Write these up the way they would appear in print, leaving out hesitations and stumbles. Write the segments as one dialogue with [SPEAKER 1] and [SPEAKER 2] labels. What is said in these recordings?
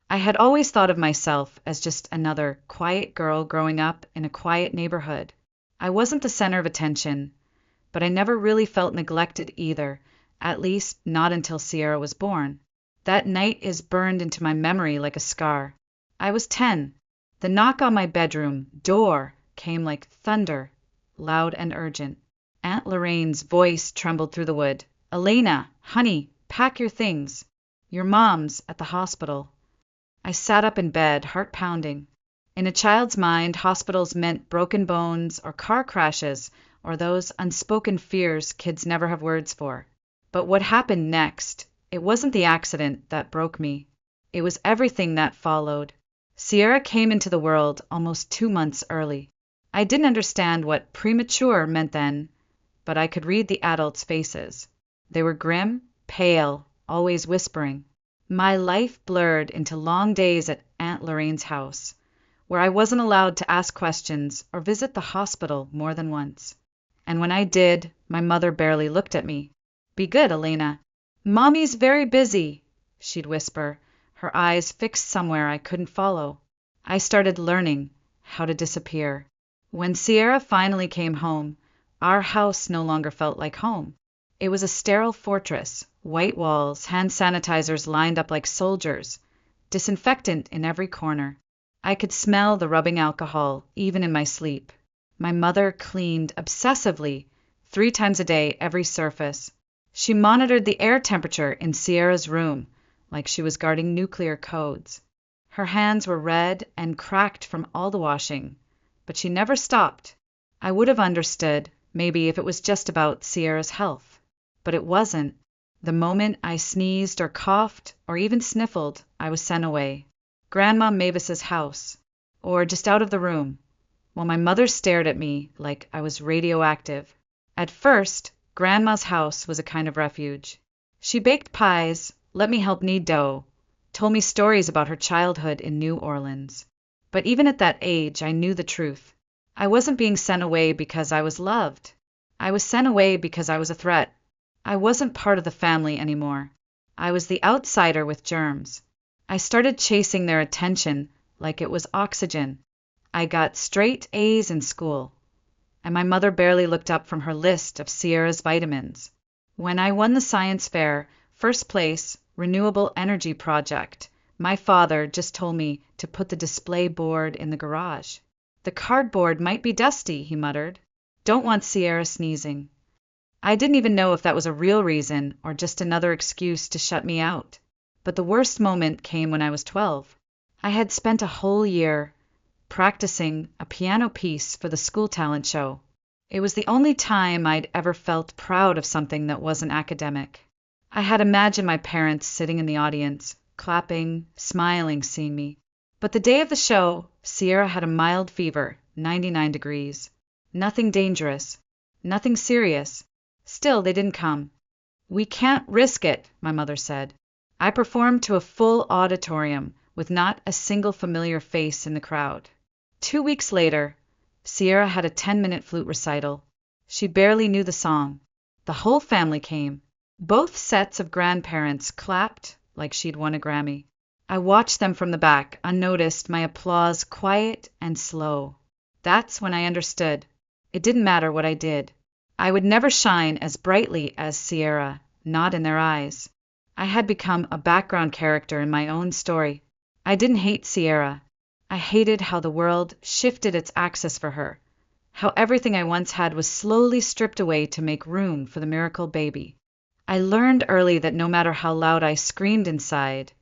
[SPEAKER 1] I had always thought of myself as just another quiet girl growing up in a quiet neighborhood. I wasn't the center of attention, but I never really felt neglected either, at least not until Sierra was born. That night is burned into my memory like a scar. I was 10. The knock on my bedroom door came like thunder, loud and urgent. Aunt Lorraine's voice trembled through the wood. "Elena, honey, pack your things. Your mom's at the hospital." I sat up in bed, heart pounding. In a child's mind, hospitals meant broken bones or car crashes or those unspoken fears kids never have words for. But what happened next? It wasn't the accident that broke me. It was everything that followed. Sierra came into the world almost 2 months early. I didn't understand what premature meant then, but I could read the adults' faces. They were grim, pale, always whispering. My life blurred into long days at Aunt Lorraine's house, where I wasn't allowed to ask questions or visit the hospital more than once. And when I did, my mother barely looked at me. "Be good, Elena. Mommy's very busy," she'd whisper, her eyes fixed somewhere I couldn't follow. I started learning how to disappear. When Sierra finally came home, our house no longer felt like home. It was a sterile fortress, white walls, hand sanitizers lined up like soldiers, disinfectant in every corner. I could smell the rubbing alcohol, even in my sleep. My mother cleaned obsessively, 3 times a day, every surface. She monitored the air temperature in Sierra's room, like she was guarding nuclear codes. Her hands were red and cracked from all the washing, but she never stopped. I would have understood, maybe, if it was just about Sierra's health. But it wasn't. The moment I sneezed or coughed or even sniffled, I was sent away. Grandma Mavis's house, or just out of the room, while my mother stared at me like I was radioactive. At first, Grandma's house was a kind of refuge. She baked pies, let me help knead dough, told me stories about her childhood in New Orleans. But even at that age, I knew the truth. I wasn't being sent away because I was loved. I was sent away because I was a threat. I wasn't part of the family anymore. I was the outsider with germs. I started chasing their attention like it was oxygen. I got straight A's in school, and my mother barely looked up from her list of Sierra's vitamins. When I won the science fair, first place, renewable energy project, my father just told me to put the display board in the garage. "The cardboard might be dusty," he muttered. "Don't want Sierra sneezing." I didn't even know if that was a real reason or just another excuse to shut me out. But the worst moment came when I was 12. I had spent a whole year practicing a piano piece for the school talent show. It was the only time I'd ever felt proud of something that wasn't academic. I had imagined my parents sitting in the audience, clapping, smiling, seeing me. But the day of the show, Sierra had a mild fever, 99 degrees. Nothing dangerous, nothing serious. Still, they didn't come. "We can't risk it," my mother said. I performed to a full auditorium with not a single familiar face in the crowd. 2 weeks later, Sierra had a 10-minute flute recital. She barely knew the song. The whole family came. Both sets of grandparents clapped like she'd won a Grammy. I watched them from the back, unnoticed, my applause quiet and slow. That's when I understood. It didn't matter what I did. I would never shine as brightly as Sierra, not in their eyes. I had become a background character in my own story. I didn't hate Sierra. I hated how the world shifted its axis for her, how everything I once had was slowly stripped away to make room for the miracle baby. I learned early that no matter how loud I screamed inside,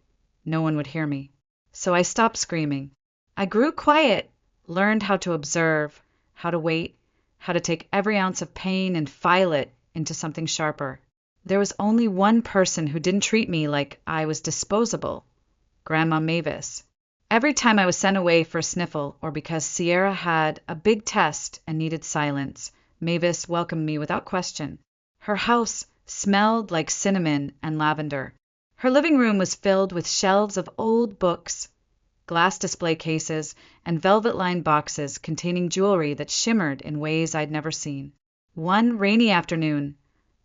[SPEAKER 1] no one would hear me. So I stopped screaming. I grew quiet, learned how to observe, how to wait, how to take every ounce of pain and file it into something sharper. There was only one person who didn't treat me like I was disposable: Grandma Mavis. Every time I was sent away for a sniffle or because Sierra had a big test and needed silence, Mavis welcomed me without question. Her house smelled like cinnamon and lavender. Her living room was filled with shelves of old books, glass display cases, and velvet-lined boxes containing jewelry that shimmered in ways I'd never seen. One rainy afternoon,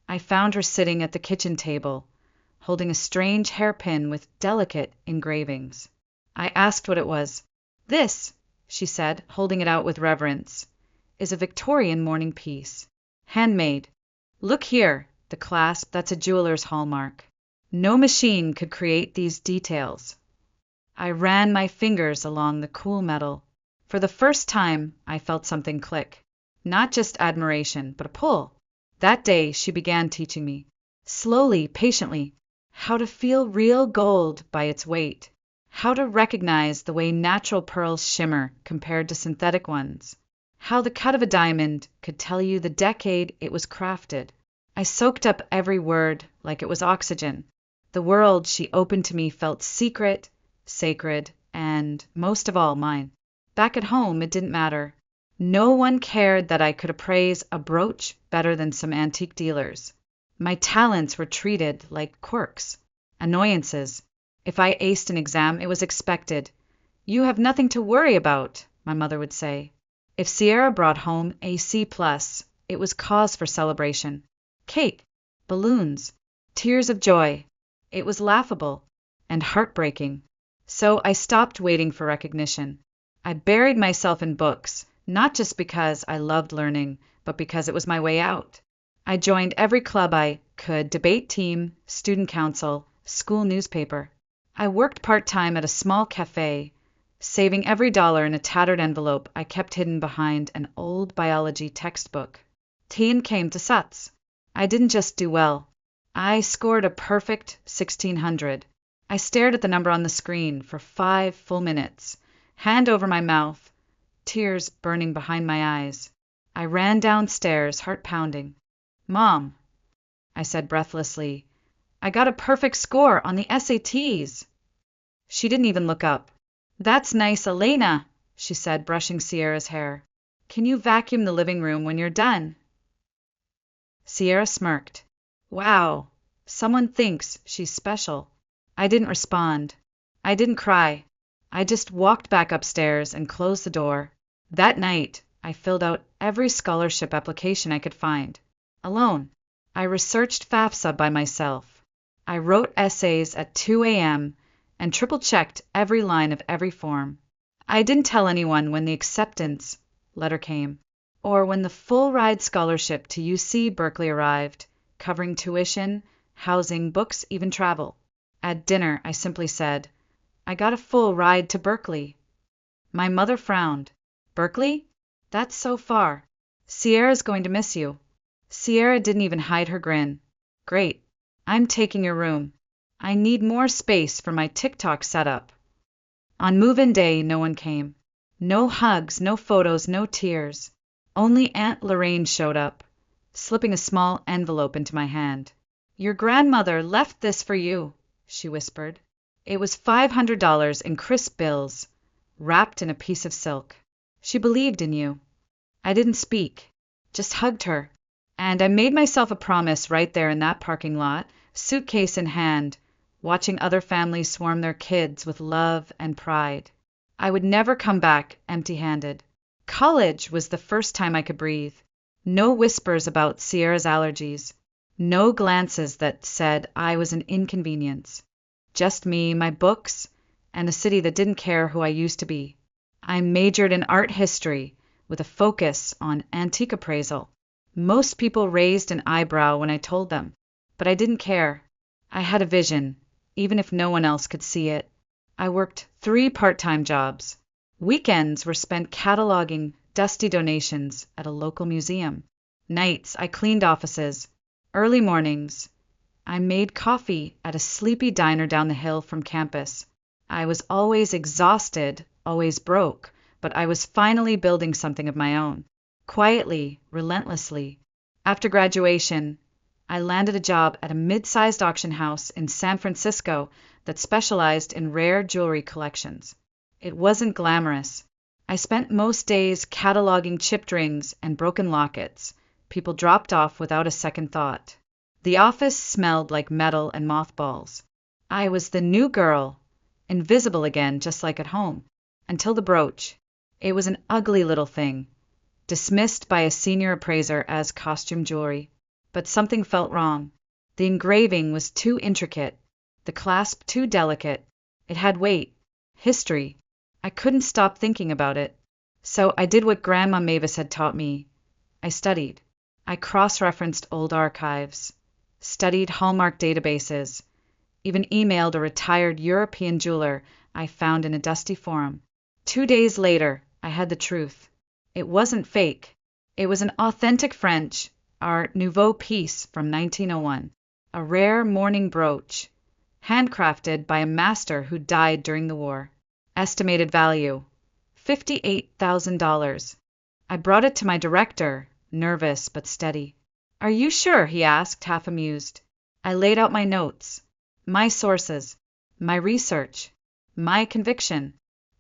[SPEAKER 1] I found her sitting at the kitchen table, holding a strange hairpin with delicate engravings. I asked what it was. This, she said, holding it out with reverence, is a Victorian mourning piece. Handmade. Look here, the clasp, that's a jeweler's hallmark. No machine could create these details. I ran my fingers along the cool metal. For the first time, I felt something click. Not just admiration, but a pull. That day, she began teaching me, slowly, patiently, how to feel real gold by its weight, how to recognize the way natural pearls shimmer compared to synthetic ones, how the cut of a diamond could tell you the decade it was crafted. I soaked up every word like it was oxygen. The world she opened to me felt secret, sacred, and, most of all, mine. Back at home, it didn't matter. No one cared that I could appraise a brooch better than some antique dealers. My talents were treated like quirks, annoyances. If I aced an exam, it was expected. You have nothing to worry about, my mother would say. If Sierra brought home a C+, it was cause for celebration. Cake, balloons, tears of joy. It was laughable and heartbreaking. So I stopped waiting for recognition. I buried myself in books, not just because I loved learning, but because it was my way out. I joined every club I could, debate team, student council, school newspaper. I worked part-time at a small cafe, saving every dollar in a tattered envelope I kept hidden behind an old biology textbook. Teen came to Suts. I didn't just do well. I scored a perfect 1600. I stared at the number on the screen for 5 full minutes, hand over my mouth, tears burning behind my eyes. I ran downstairs, heart pounding. Mom, I said breathlessly, I got a perfect score on the SATs. She didn't even look up. That's nice, Elena, she said, brushing Sierra's hair. Can you vacuum the living room when you're done? Sierra smirked. Wow, someone thinks she's special. I didn't respond. I didn't cry. I just walked back upstairs and closed the door. That night, I filled out every scholarship application I could find. Alone. I researched FAFSA by myself. I wrote essays at 2 a.m. and triple-checked every line of every form. I didn't tell anyone when the acceptance letter came, or when the full-ride scholarship to UC Berkeley arrived, covering tuition, housing, books, even travel. At dinner, I simply said, I got a full ride to Berkeley. My mother frowned. Berkeley? That's so far. Sierra's going to miss you. Sierra didn't even hide her grin. Great. I'm taking your room. I need more space for my TikTok setup. On move-in day, no one came. No hugs, no photos, no tears. Only Aunt Lorraine showed up, slipping a small envelope into my hand. Your grandmother left this for you, she whispered. It was $500 in crisp bills, wrapped in a piece of silk. She believed in you. I didn't speak, just hugged her. And I made myself a promise right there in that parking lot, suitcase in hand, watching other families swarm their kids with love and pride. I would never come back empty-handed. College was the first time I could breathe. No whispers about Sierra's allergies. No glances that said I was an inconvenience. Just me, my books, and a city that didn't care who I used to be. I majored in art history with a focus on antique appraisal. Most people raised an eyebrow when I told them, but I didn't care. I had a vision, even if no one else could see it. I worked 3 part-time jobs. Weekends were spent cataloging dusty donations at a local museum. Nights, I cleaned offices. Early mornings, I made coffee at a sleepy diner down the hill from campus. I was always exhausted, always broke, but I was finally building something of my own. Quietly, relentlessly. After graduation, I landed a job at a mid-sized auction house in San Francisco that specialized in rare jewelry collections. It wasn't glamorous. I spent most days cataloging chipped rings and broken lockets people dropped off without a second thought. The office smelled like metal and mothballs. I was the new girl, invisible again just like at home, until the brooch. It was an ugly little thing, dismissed by a senior appraiser as costume jewelry. But something felt wrong. The engraving was too intricate, the clasp too delicate. It had weight, history. I couldn't stop thinking about it. So I did what Grandma Mavis had taught me. I studied. I cross-referenced old archives, studied Hallmark databases, even emailed a retired European jeweler I found in a dusty forum. 2 days later, I had the truth. It wasn't fake. It was an authentic French Art Nouveau piece from 1901, a rare mourning brooch, handcrafted by a master who died during the war. Estimated value, $58,000. I brought it to my director, nervous but steady. Are you sure? He asked, half amused. I laid out my notes, my sources, my research, my conviction.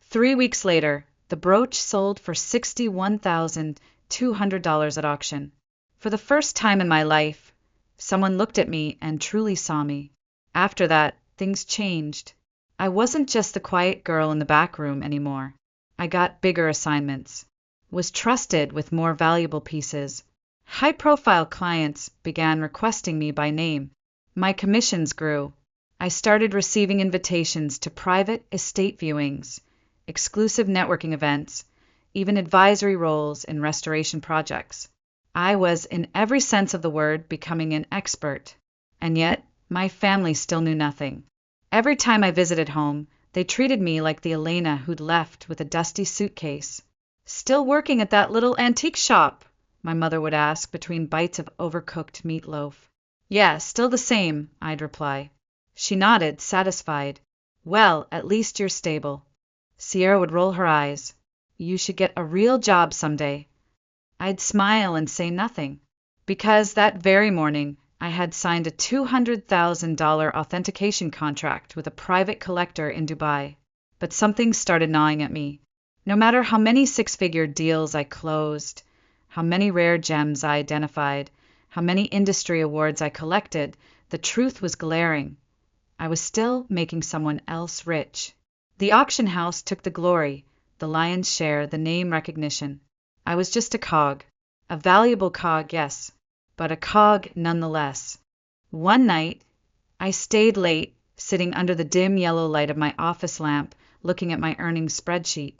[SPEAKER 1] 3 weeks later, the brooch sold for $61,200 at auction. For the first time in my life, someone looked at me and truly saw me. After that, things changed. I wasn't just the quiet girl in the back room anymore. I got bigger assignments, was trusted with more valuable pieces. High-profile clients began requesting me by name. My commissions grew. I started receiving invitations to private estate viewings, exclusive networking events, even advisory roles in restoration projects. I was, in every sense of the word, becoming an expert. And yet, my family still knew nothing. Every time I visited home, they treated me like the Elena who'd left with a dusty suitcase. Still working at that little antique shop? My mother would ask between bites of overcooked meatloaf. Yeah, still the same, I'd reply. She nodded, satisfied. Well, at least you're stable. Sierra would roll her eyes. You should get a real job someday. I'd smile and say nothing, because that very morning I had signed a $200,000 authentication contract with a private collector in Dubai. But something started gnawing at me. No matter how many six-figure deals I closed, how many rare gems I identified, how many industry awards I collected, the truth was glaring. I was still making someone else rich. The auction house took the glory, the lion's share, the name recognition. I was just a cog. A valuable cog, yes, but a cog nonetheless. One night, I stayed late, sitting under the dim yellow light of my office lamp, looking at my earnings spreadsheet.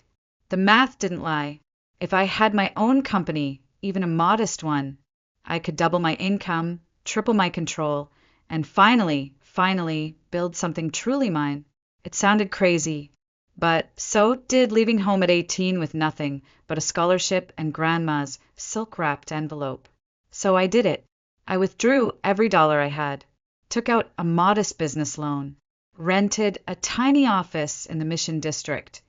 [SPEAKER 1] The math didn't lie. If I had my own company, even a modest one, I could double my income, triple my control, and finally build something truly mine. It sounded crazy, but so did leaving home at 18 with nothing but a scholarship and grandma's silk-wrapped envelope. So I did it. I withdrew every dollar I had, took out a modest business loan, rented a tiny office in the Mission District,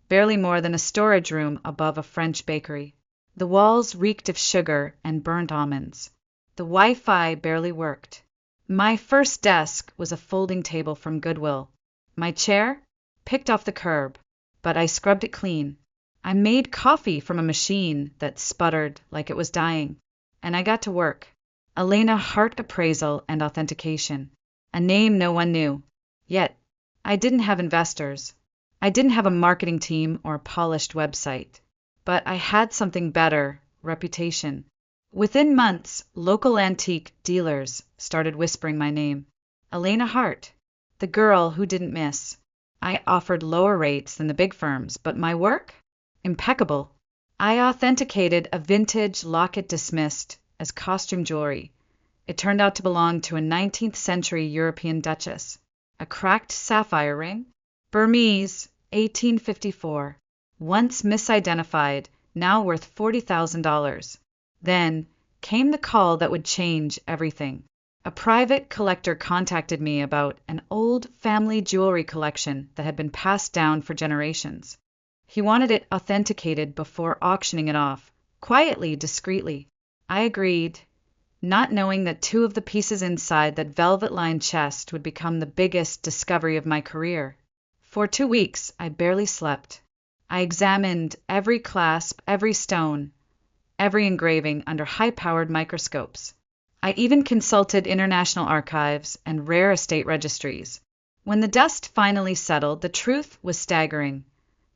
[SPEAKER 1] barely more than a storage room above a French bakery. The walls reeked of sugar and burnt almonds. The Wi-Fi barely worked. My first desk was a folding table from Goodwill. My chair? Picked off the curb, but I scrubbed it clean. I made coffee from a machine that sputtered like it was dying, and I got to work. Elena Hart Appraisal and Authentication, a name no one knew. Yet, I didn't have investors. I didn't have a marketing team or a polished website. But I had something better, reputation. Within months, local antique dealers started whispering my name. Elena Hart, the girl who didn't miss. I offered lower rates than the big firms, but my work? Impeccable. I authenticated a vintage locket dismissed as costume jewelry. It turned out to belong to a 19th century European duchess. A cracked sapphire ring? Burmese, 1854. Once misidentified, now worth $40,000. Then came the call that would change everything. A private collector contacted me about an old family jewelry collection that had been passed down for generations. He wanted it authenticated before auctioning it off, quietly, discreetly. I agreed, not knowing that 2 of the pieces inside that velvet-lined chest would become the biggest discovery of my career. For 2 weeks, I barely slept. I examined every clasp, every stone, every engraving under high-powered microscopes. I even consulted international archives and rare estate registries. When the dust finally settled, the truth was staggering.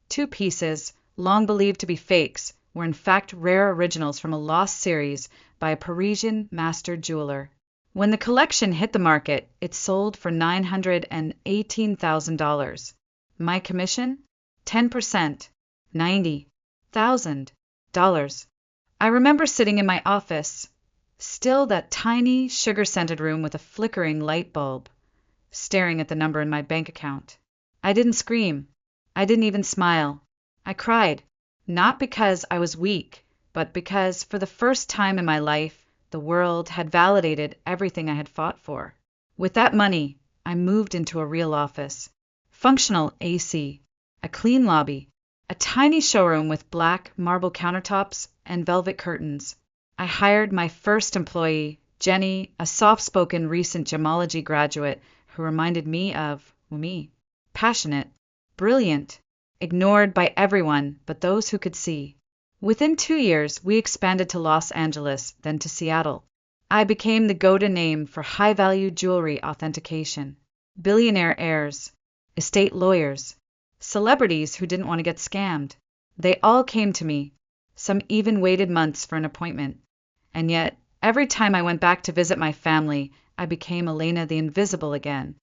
[SPEAKER 1] 2 pieces, long believed to be fakes, were in fact rare originals from a lost series by a Parisian master jeweler. When the collection hit the market, it sold for $918,000. My commission? 10%. $90,000. I remember sitting in my office, still that tiny, sugar-scented room with a flickering light bulb, staring at the number in my bank account. I didn't scream. I didn't even smile. I cried, not because I was weak, but because, for the first time in my life, the world had validated everything I had fought for. With that money, I moved into a real office. Functional AC, a clean lobby, a tiny showroom with black marble countertops and velvet curtains. I hired my first employee, Jenny, a soft-spoken recent gemology graduate who reminded me of me. Passionate, brilliant, ignored by everyone but those who could see. Within 2 years, we expanded to Los Angeles, then to Seattle. I became the go-to name for high-value jewelry authentication. Billionaire heirs, estate lawyers, celebrities who didn't want to get scammed. They all came to me. Some even waited months for an appointment. And yet, every time I went back to visit my family, I became Elena the Invisible again.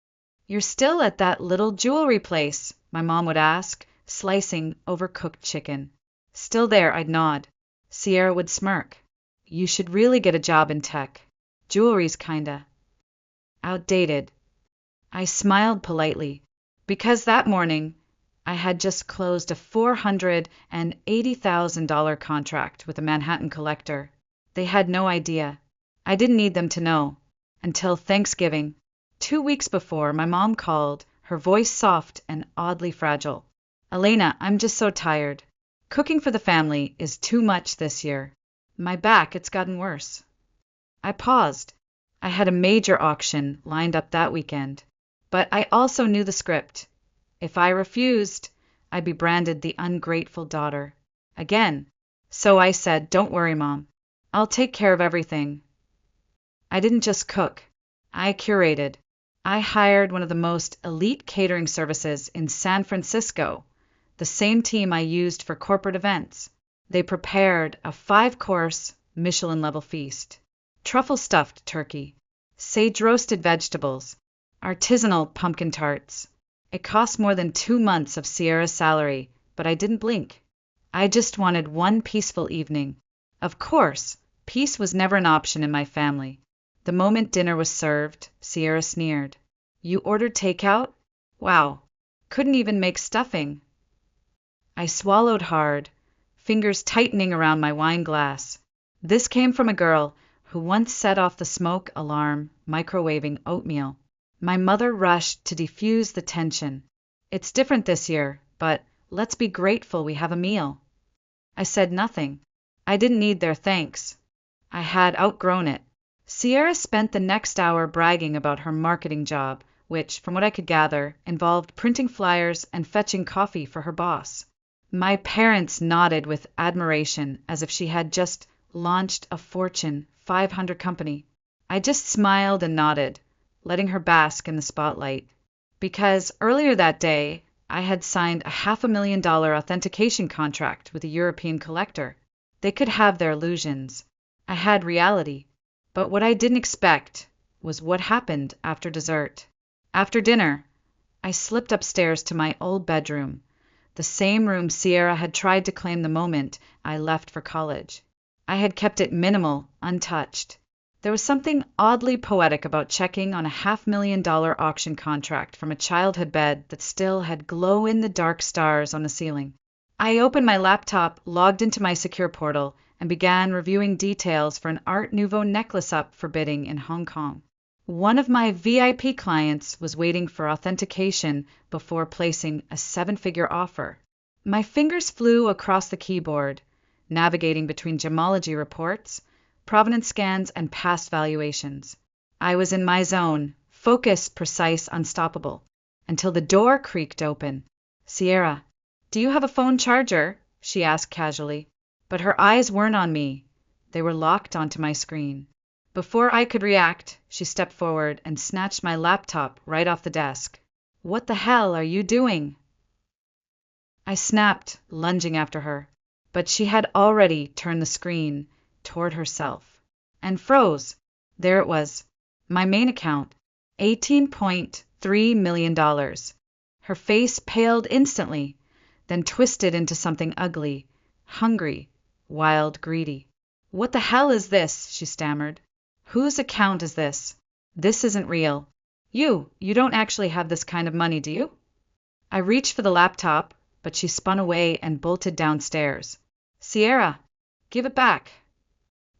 [SPEAKER 1] "You're still at that little jewelry place?" my mom would ask, slicing overcooked chicken. "Still there," I'd nod. Sierra would smirk. "You should really get a job in tech. Jewelry's kinda outdated." I smiled politely, because that morning I had just closed a $480,000 contract with a Manhattan collector. They had no idea. I didn't need them to know. Until Thanksgiving. 2 weeks before, my mom called, her voice soft and oddly fragile. "Elena, I'm just so tired. Cooking for the family is too much this year. My back, it's gotten worse." I paused. I had a major auction lined up that weekend. But I also knew the script. If I refused, I'd be branded the ungrateful daughter. Again. So I said, "Don't worry, Mom. I'll take care of everything." I didn't just cook. I curated. I hired one of the most elite catering services in San Francisco, the same team I used for corporate events. They prepared a 5-course Michelin-level feast. Truffle-stuffed turkey, sage-roasted vegetables, artisanal pumpkin tarts. It cost more than 2 months of Sierra's salary, but I didn't blink. I just wanted one peaceful evening. Of course, peace was never an option in my family. The moment dinner was served, Sierra sneered. "You ordered takeout? Wow, couldn't even make stuffing." I swallowed hard, fingers tightening around my wine glass. This came from a girl who once set off the smoke alarm microwaving oatmeal. My mother rushed to defuse the tension. "It's different this year, but let's be grateful we have a meal." I said nothing. I didn't need their thanks. I had outgrown it. Sierra spent the next hour bragging about her marketing job, which, from what I could gather, involved printing flyers and fetching coffee for her boss. My parents nodded with admiration as if she had just launched a Fortune 500 company. I just smiled and nodded, letting her bask in the spotlight. Because earlier that day, I had signed a $500,000 authentication contract with a European collector. They could have their illusions. I had reality. But what I didn't expect was what happened after dessert. After dinner, I slipped upstairs to my old bedroom, the same room Sierra had tried to claim the moment I left for college. I had kept it minimal, untouched. There was something oddly poetic about checking on a $500,000 auction contract from a childhood bed that still had glow-in-the-dark stars on the ceiling. I opened my laptop, logged into my secure portal, and began reviewing details for an Art Nouveau necklace up for bidding in Hong Kong. One of my VIP clients was waiting for authentication before placing a 7-figure offer. My fingers flew across the keyboard, navigating between gemology reports, provenance scans, and past valuations. I was in my zone, focused, precise, unstoppable, until the door creaked open. "Sierra, do you have a phone charger?" she asked casually. But her eyes weren't on me. They were locked onto my screen. Before I could react, she stepped forward and snatched my laptop right off the desk. "What the hell are you doing?" I snapped, lunging after her, but she had already turned the screen toward herself and froze. There it was, my main account, $18.3 million. Her face paled instantly, then twisted into something ugly, hungry, wild, greedy. "What the hell is this?" she stammered. "Whose account is this? This isn't real. You don't actually have this kind of money, do you?" I reached for the laptop, but she spun away and bolted downstairs. "Sierra, give it back."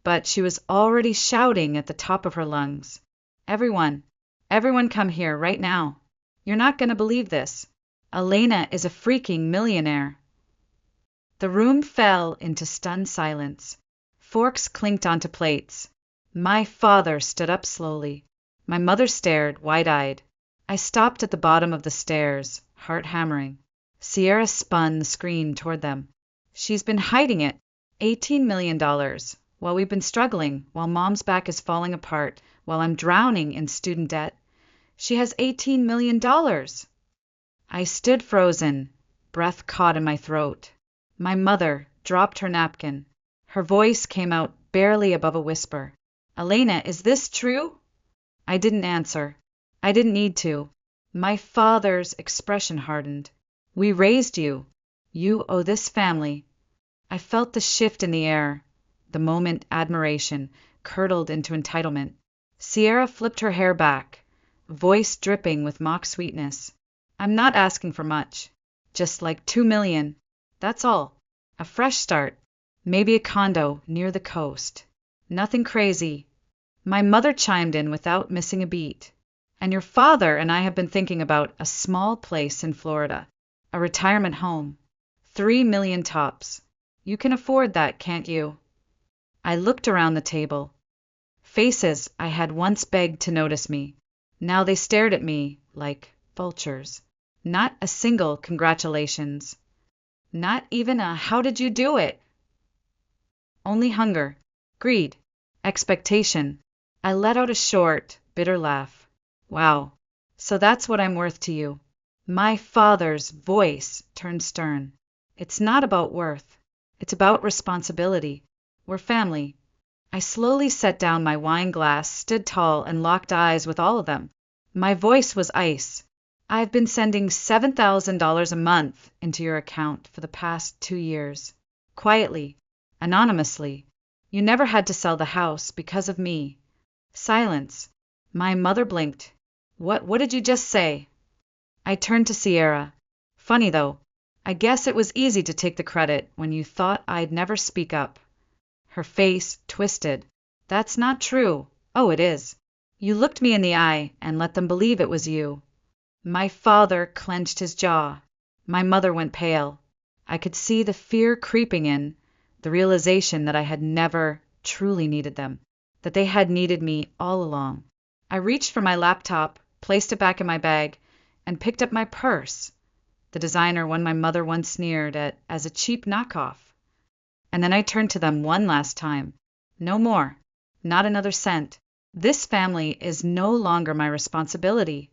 [SPEAKER 1] But she was already shouting at the top of her lungs. Everyone come here right now. You're not going to believe this. Elena is a freaking millionaire." The room fell into stunned silence. Forks clinked onto plates. My father stood up slowly. My mother stared, wide-eyed. I stopped at the bottom of the stairs, heart hammering. Sierra spun the screen toward them. "She's been hiding it. $18 million. While we've been struggling, while Mom's back is falling apart, while I'm drowning in student debt. She has $18 million." I stood frozen, breath caught in my throat. My mother dropped her napkin. Her voice came out barely above a whisper. "Elena, is this true?" I didn't answer. I didn't need to. My father's expression hardened. "We raised you. You owe this family." I felt the shift in the air. The moment admiration curdled into entitlement. Sierra flipped her hair back, voice dripping with mock sweetness. "I'm not asking for much. Just like $2 million. That's all. A fresh start. Maybe a condo near the coast. Nothing crazy." My mother chimed in without missing a beat. "And your father and I have been thinking about a small place in Florida. A retirement home. 3 million tops. You can afford that, can't you?" I looked around the table. Faces I had once begged to notice me. Now they stared at me like vultures. Not a single congratulations. Not even a "how did you do it?" Only hunger, greed, expectation. I let out a short, bitter laugh. "Wow, so that's what I'm worth to you." My father's voice turned stern. "It's not about worth. It's about responsibility. We're family." I slowly set down my wine glass, stood tall, and locked eyes with all of them. My voice was ice. "I've been sending $7,000 a month into your account for the past 2 years. Quietly, anonymously. You never had to sell the house because of me." Silence. My mother blinked. What did you just say?" I turned to Sierra. "Funny though. I guess it was easy to take the credit when you thought I'd never speak up." Her face twisted. "That's not true." "Oh, it is. You looked me in the eye and let them believe it was you." My father clenched his jaw. My mother went pale. I could see the fear creeping in, the realization that I had never truly needed them, that they had needed me all along. I reached for my laptop, placed it back in my bag, and picked up my purse, the designer one my mother once sneered at as a cheap knockoff. And then I turned to them one last time. "No more. Not another cent. This family is no longer my responsibility."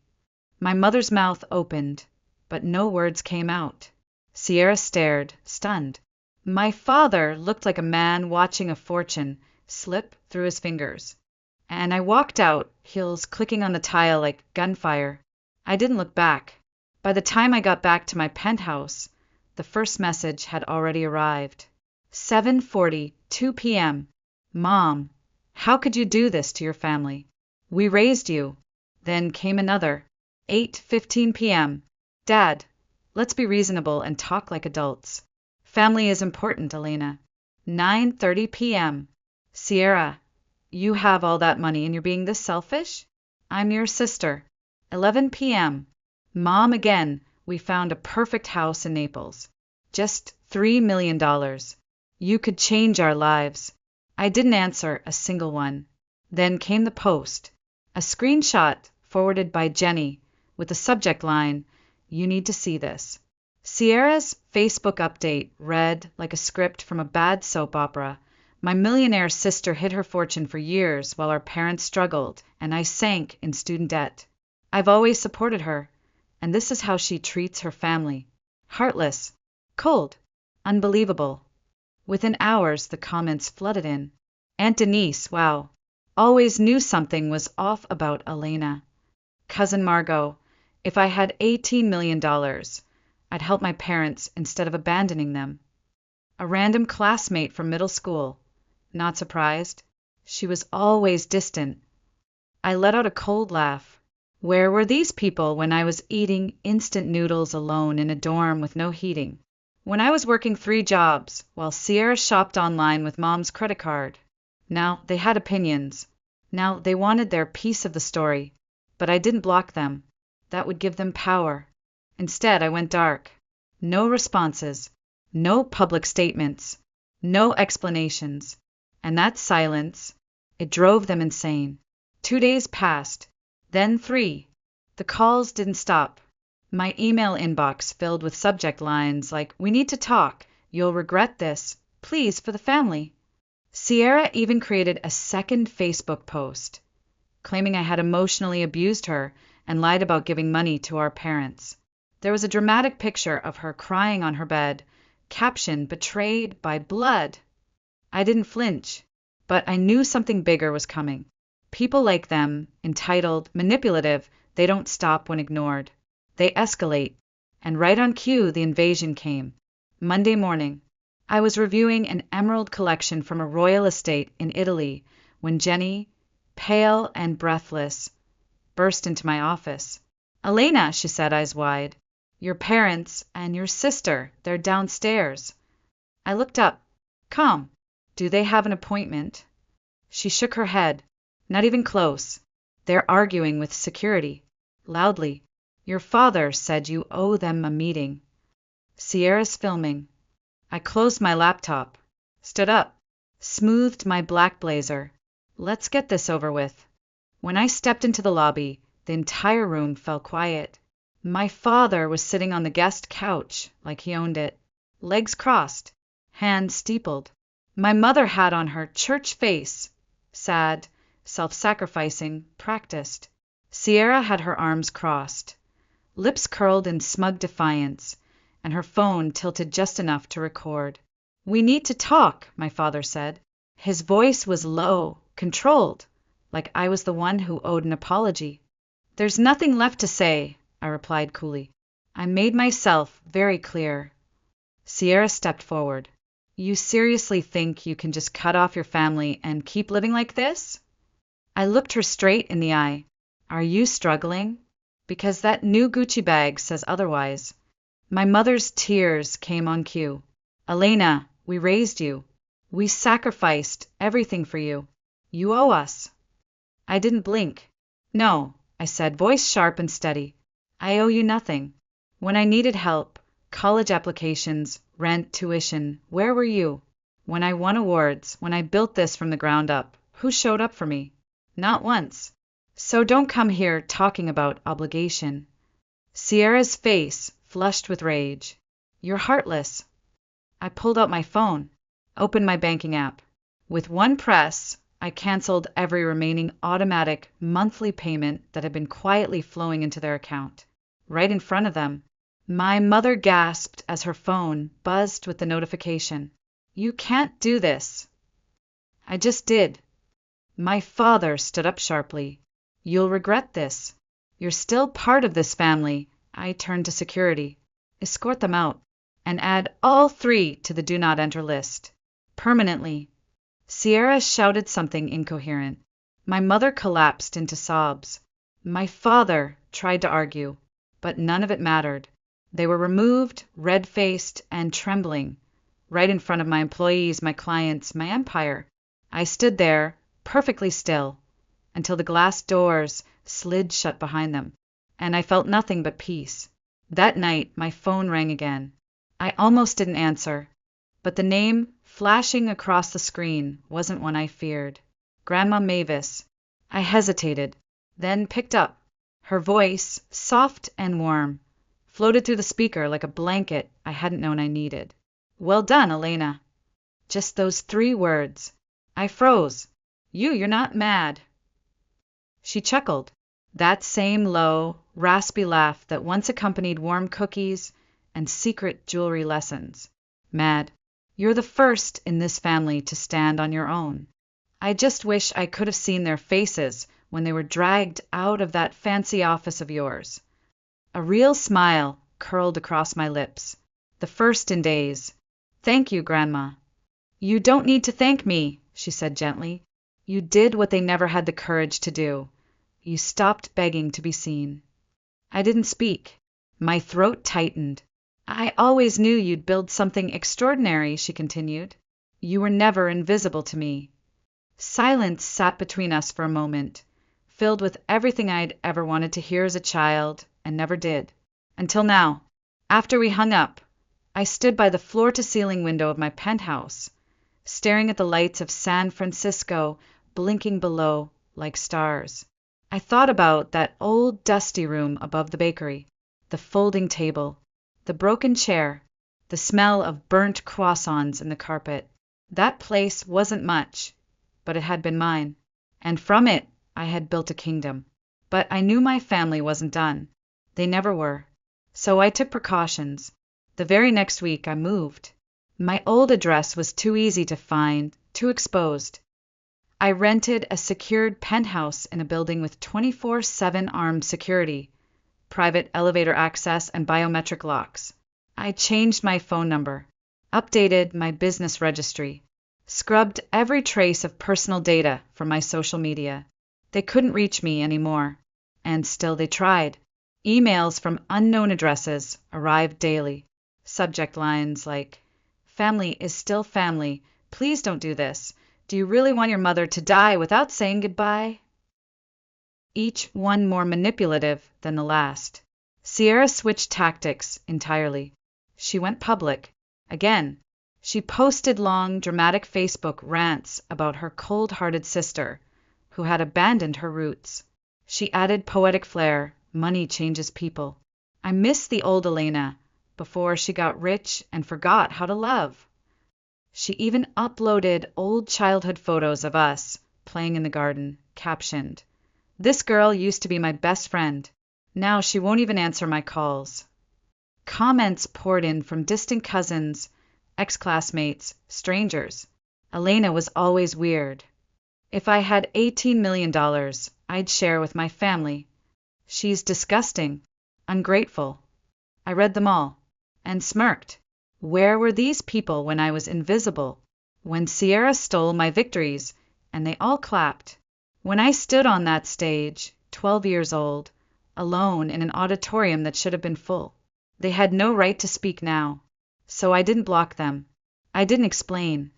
[SPEAKER 1] My mother's mouth opened, but no words came out. Sierra stared, stunned. My father looked like a man watching a fortune slip through his fingers. And I walked out, heels clicking on the tile like gunfire. I didn't look back. By the time I got back to my penthouse, the first message had already arrived. 7:40, 2 p.m. "Mom, how could you do this to your family? We raised you." Then came another. 8:15 p.m. "Dad, let's be reasonable and talk like adults. Family is important, Elena." 9:30 p.m. "Sierra, you have all that money and you're being this selfish? I'm your sister." 11 p.m. "Mom, again, we found a perfect house in Naples. Just $3 million. You could change our lives." I didn't answer a single one. Then came the post. A screenshot forwarded by Jenny with the subject line, "You need to see this." Sierra's Facebook update read like a script from a bad soap opera. My millionaire sister hid her fortune for years while our parents struggled, and I sank in student debt. I've always supported her, and this is how she treats her family. Heartless, cold, unbelievable. Within hours, the comments flooded in. Aunt Denise, wow, always knew something was off about Elena. Cousin Margot, If I had $18 million, I'd help my parents instead of abandoning them. A random classmate from middle school. Not surprised. She was always distant. I let out a cold laugh. Where were these people when I was eating instant noodles alone in a dorm with no heating? When I was working 3 jobs while Sierra shopped online with Mom's credit card? Now they had opinions. Now they wanted their piece of the story. But I didn't block them. That would give them power. Instead, I went dark. No responses. No public statements. No explanations. And that silence, it drove them insane. 2 days passed. Then 3. The calls didn't stop. My email inbox filled with subject lines like, "We need to talk. You'll regret this. Please, for the family." Sierra even created a second Facebook post, claiming I had emotionally abused her and lied about giving money to our parents. There was a dramatic picture of her crying on her bed, caption, "Betrayed by blood." I didn't flinch, but I knew something bigger was coming. People like them, entitled, manipulative, they don't stop when ignored. They escalate. And right on cue, the invasion came. Monday morning, I was reviewing an emerald collection from a royal estate in Italy when Jenny, pale and breathless, burst into my office. "Elena," she said, eyes wide, "your parents and your sister, they're downstairs." I looked up. "Come. Do they have an appointment?" She shook her head. "Not even close. They're arguing with security." Loudly. "Your father said you owe them a meeting." Sierra's filming. I closed my laptop, stood up, smoothed my black blazer. Let's get this over with. When I stepped into the lobby, the entire room fell quiet. My father was sitting on the guest couch like he owned it, legs crossed, hands steepled. My mother had on her church face, sad, self-sacrificing, practiced. Sierra had her arms crossed, lips curled in smug defiance, and her phone tilted just enough to record. "We need to talk," my father said. His voice was low, controlled, like I was the one who owed an apology. "There's nothing left to say," I replied coolly. I made myself very clear. Sierra stepped forward. "You seriously think you can just cut off your family and keep living like this?" I looked her straight in the eye. "Are you struggling? Because that new Gucci bag says otherwise." My mother's tears came on cue. "Elena, we raised you. We sacrificed everything for you. You owe us." I didn't blink. "No," I said, voice sharp and steady. "I owe you nothing. When I needed help, college applications, rent, tuition, where were you? When I won awards, when I built this from the ground up, who showed up for me? Not once. So don't come here talking about obligation." Sierra's face flushed with rage. "You're heartless." I pulled out my phone, opened my banking app. With one press, I canceled every remaining automatic monthly payment that had been quietly flowing into their account. Right in front of them, my mother gasped as her phone buzzed with the notification. "You can't do this." I just did. My father stood up sharply. "You'll regret this. You're still part of this family." I turned to security. "Escort them out, and add all 3 to the do not enter list. Permanently." Sierra shouted something incoherent. My mother collapsed into sobs. My father tried to argue, but none of it mattered. They were removed, red-faced and trembling, right in front of my employees, my clients, my empire. I stood there, perfectly still, until the glass doors slid shut behind them, and I felt nothing but peace. That night, my phone rang again. I almost didn't answer, but the name flashing across the screen wasn't one I feared. Grandma Mavis. I hesitated, then picked up. Her voice, soft and warm, floated through the speaker like a blanket I hadn't known I needed. "Well done, Elena." Just those 3 words. I froze. You're not mad." She chuckled. That same low, raspy laugh that once accompanied warm cookies and secret jewelry lessons. "Mad. You're the first in this family to stand on your own. I just wish I could have seen their faces when they were dragged out of that fancy office of yours." A real smile curled across my lips. The first in days. Thank you, Grandma. You don't need to thank me, she said gently. You did what they never had the courage to do. You stopped begging to be seen. I didn't speak. My throat tightened. I always knew you'd build something extraordinary, she continued. You were never invisible to me. Silence sat between us for a moment, filled with everything I'd ever wanted to hear as a child and never did. Until now, after we hung up, I stood by the floor-to-ceiling window of my penthouse, staring at the lights of San Francisco blinking below like stars. I thought about that old dusty room above the bakery, the folding table, the broken chair, the smell of burnt croissants in the carpet. That place wasn't much, but it had been mine, and from it I had built a kingdom. But I knew my family wasn't done. They never were. So I took precautions. The very next week I moved. My old address was too easy to find, too exposed. I rented a secured penthouse in a building with 24/7 armed security, private elevator access, and biometric locks. I changed my phone number, updated my business registry, scrubbed every trace of personal data from my social media. They couldn't reach me anymore, and still they tried. Emails from unknown addresses arrived daily. Subject lines like, "Family is still family. Please don't do this. Do you really want your mother to die without saying goodbye?" Each one more manipulative than the last. Sierra switched tactics entirely. She went public. Again, she posted long, dramatic Facebook rants about her cold-hearted sister, who had abandoned her roots. She added poetic flair. Money changes people. I miss the old Elena, before she got rich and forgot how to love. She even uploaded old childhood photos of us playing in the garden, captioned, "This girl used to be my best friend. Now she won't even answer my calls." Comments poured in from distant cousins, ex-classmates, strangers. Elena was always weird. If I had $18 million, I'd share with my family. She's disgusting, ungrateful. I read them all, and smirked. Where were these people when I was invisible? When Sierra stole my victories, and they all clapped? When I stood on that stage, 12 years old, alone in an auditorium that should have been full? They had no right to speak now. So I didn't block them. I didn't explain.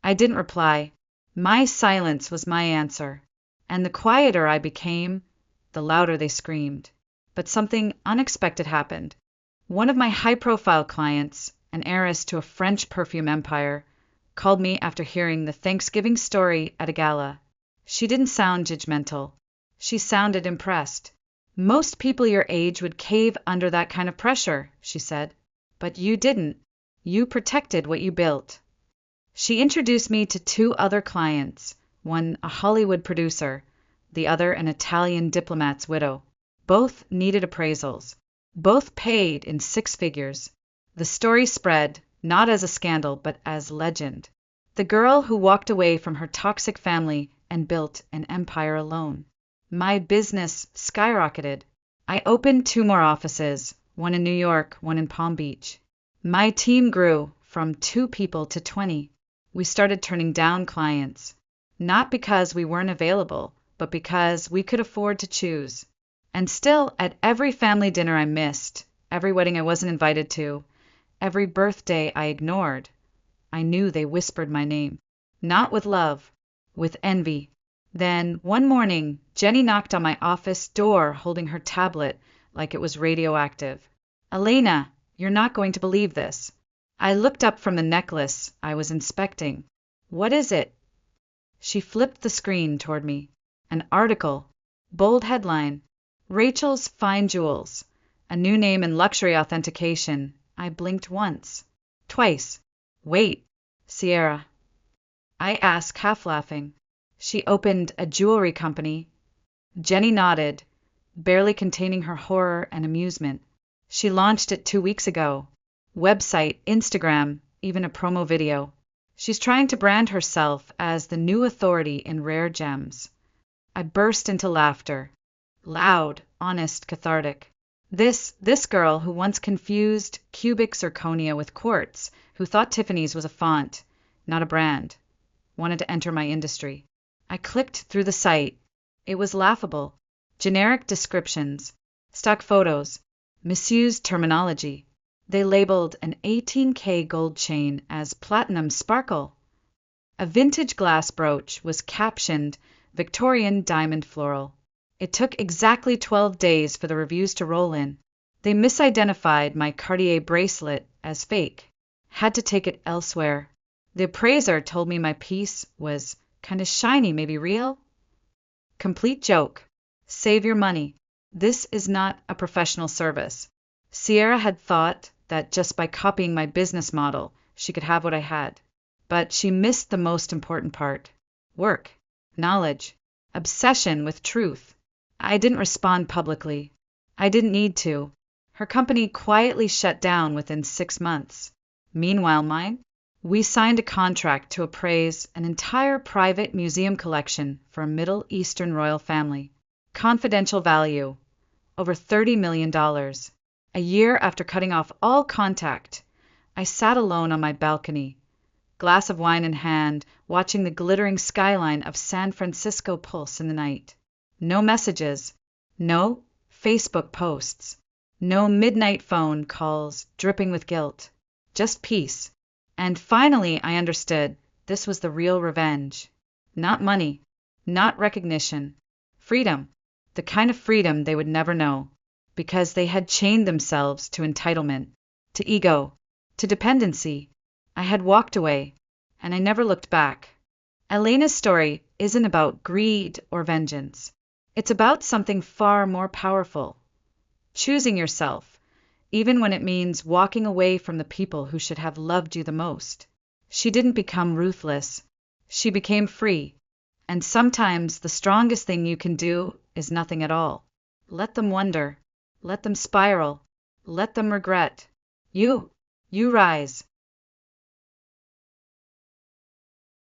[SPEAKER 1] I didn't reply. My silence was my answer. And the quieter I became, the louder they screamed. But something unexpected happened. One of my high-profile clients, an heiress to a French perfume empire, called me after hearing the Thanksgiving story at a gala. She didn't sound judgmental. She sounded impressed. "Most people your age would cave under that kind of pressure," she said. "But you didn't. You protected what you built." She introduced me to two other clients, one a Hollywood producer, the other an Italian diplomat's widow. Both needed appraisals. Both paid in six figures. The story spread, not as a scandal, but as legend. The girl who walked away from her toxic family and built an empire alone. My business skyrocketed. I opened 2 more offices, one in New York, one in Palm Beach. My team grew from 2 people to 20. We started turning down clients, not because we weren't available, but because we could afford to choose. And still, at every family dinner I missed, every wedding I wasn't invited to, every birthday I ignored, I knew they whispered my name. Not with love, with envy. Then, one morning, Jenny knocked on my office door holding her tablet like it was radioactive. "Elena, you're not going to believe this." I looked up from the necklace I was inspecting. "What is it?" She flipped the screen toward me. An article. Bold headline. "Rachel's Fine Jewels. A new name in luxury authentication." I blinked once. Twice. "Wait, Sierra?" I asked, half laughing. "She opened a jewelry company." Jenny nodded, barely containing her horror and amusement. "She launched it 2 weeks ago. Website, Instagram, even a promo video. She's trying to brand herself as the new authority in rare gems." I burst into laughter. Loud, honest, cathartic. This girl who once confused cubic zirconia with quartz, who thought Tiffany's was a font, not a brand, wanted to enter my industry. I clicked through the site. It was laughable. Generic descriptions, stock photos, misused terminology. They labeled an 18K gold chain as platinum sparkle. A vintage glass brooch was captioned Victorian diamond floral. It took exactly 12 days for the reviews to roll in. They misidentified my Cartier bracelet as fake. Had to take it elsewhere. The appraiser told me my piece was kind of shiny, maybe real? Complete joke. Save your money. This is not a professional service. Sierra had thought that just by copying my business model, she could have what I had. But she missed the most important part. Work, knowledge, obsession with truth. I didn't respond publicly. I didn't need to. Her company quietly shut down within 6 months. Meanwhile, mine? We signed a contract to appraise an entire private museum collection for a Middle Eastern royal family. Confidential value, over $30 million. A year after cutting off all contact, I sat alone on my balcony, glass of wine in hand, watching the glittering skyline of San Francisco pulse in the night. No messages, no Facebook posts, no midnight phone calls dripping with guilt, just peace. And finally I understood this was the real revenge. Not money, not recognition, freedom, the kind of freedom they would never know, because they had chained themselves to entitlement, to ego, to dependency. I had walked away, and I never looked back. Elena's story isn't about greed or vengeance. It's about something far more powerful. Choosing yourself, even when it means walking away from the people who should have loved you the most. She didn't become ruthless. She became free. And sometimes the strongest thing you can do is nothing at all. Let them wonder. Let them spiral. Let them regret. You rise.